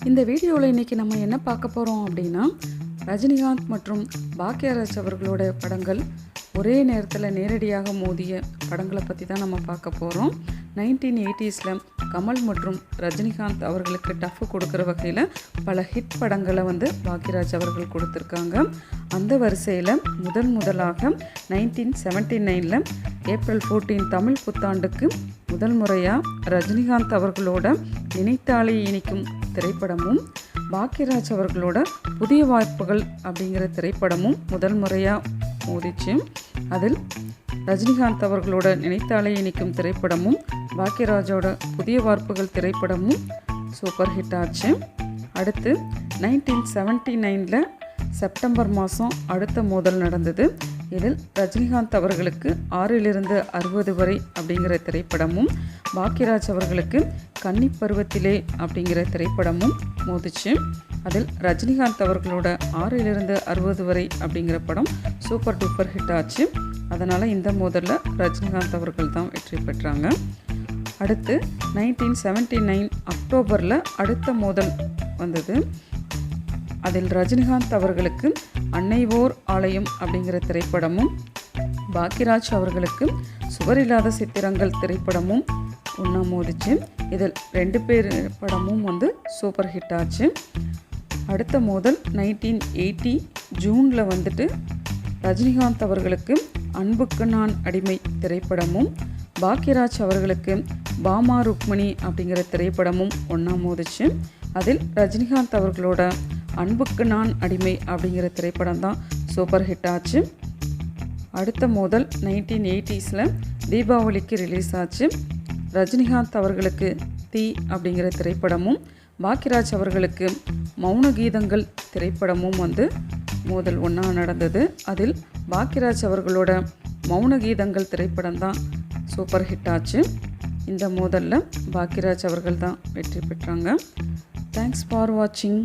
இந்த வீடியோவில் இன்றைக்கி நம்ம என்ன பார்க்க போகிறோம் அப்படின்னா, ரஜினிகாந்த் மற்றும் பாக்யராஜ் அவர்களோட படங்கள் ஒரே நேரத்தில் நேரடியாக மோதிய படங்களை பற்றி தான் நம்ம பார்க்க போகிறோம். 1980s கமல் மற்றும் ரஜினிகாந்த் அவர்களுக்கு டஃப் கொடுக்குற வகையில் பல ஹிட் படங்களை பாக்யராஜ் அவர்கள் கொடுத்துருக்காங்க. அந்த வரிசையில் முதலாக 1979 ஏப்ரல் 14 தமிழ் புத்தாண்டுக்கு முதல் முறையாக ரஜினிகாந்த் அவர்களோட நினைத்தாலே இனிக்கும் திரைப்படமும் பாக்யராஜ் அவர்களோட புதிய வாய்ப்புகள் அப்படிங்கிற திரைப்படமும் முதல் முறையாக மோதிச்சு. அதில் ரஜினிகாந்த் அவர்களோட நினைத்தாலே இனிக்கும் திரைப்படமும் பாக்யராஜோட புதிய வாய்ப்புகள் திரைப்படமும் சூப்பர் ஹிட் ஆச்சு. அடுத்து 1979 செப்டம்பர் மாதம் அடுத்த மோதல் நடந்தது. இதில் ரஜினிகாந்த் அவர்களுக்கு 6 to 60 வரை அப்படிங்கிற திரைப்படமும் பாக்யராஜ் அவர்களுக்கு கன்னி பருவத்திலே அப்படிங்கிற திரைப்படமும் மோதிச்சு. அதில் ரஜினிகாந்த் அவர்களோட 6 to 60 வரை அப்படிங்கிற படம் சூப்பர் டூப்பர் ஹிட் ஆச்சு. அதனால் இந்த மோதலில் ரஜினிகாந்த் அவர்கள் தான் வெற்றி பெற்றாங்க. அடுத்து 1979 அக்டோபரில் அடுத்த மோதல் வந்தது. அதில் ரஜினிகாந்த் அவர்களுக்கு அன்னை ஓர் ஆலயம் அப்படிங்கிற திரைப்படமும் பாக்யராஜ் அவர்களுக்கு சுவரில்லாத சித்திரங்கள் திரைப்படமும் ஒன்றா மோதிச்சு. இதில் 2 பேர் படமும் சூப்பர் ஹிட் ஆச்சு. அடுத்த மோதல் 1980 ஜூனில் ரஜினிகாந்த் அவர்களுக்கு அன்புக்கு நான் அடிமை திரைப்படமும் பாக்யராஜ் அவர்களுக்கு பாமா ருக்மணி அப்படிங்கிற திரைப்படமும் ஒன்றா மோதிச்சு. அதில் ரஜினிகாந்த் அவர்களோட அன்புக்கு நான் அடிமை அப்படிங்கிற திரைப்படம் தான் சூப்பர் ஹிட் ஆச்சு. அடுத்த மோதல் 1980s தீபாவளிக்கு ரிலீஸ் ஆச்சு. ரஜினிகாந்த் அவர்களுக்கு தீ அப்படிங்கிற திரைப்படமும் பாக்யராஜ் அவர்களுக்கு மௌன கீதங்கள் திரைப்படமும் மோதல் ஒன்றா நடந்தது. அதில் பாக்யராஜ் அவர்களோட மௌன கீதங்கள் திரைப்படம் தான் சூப்பர் ஹிட் ஆச்சு. இந்த மோதலில் பாக்யராஜ் அவர்கள் தான் வெற்றி பெற்றாங்க. தேங்க்ஸ் ஃபார் வாட்சிங்.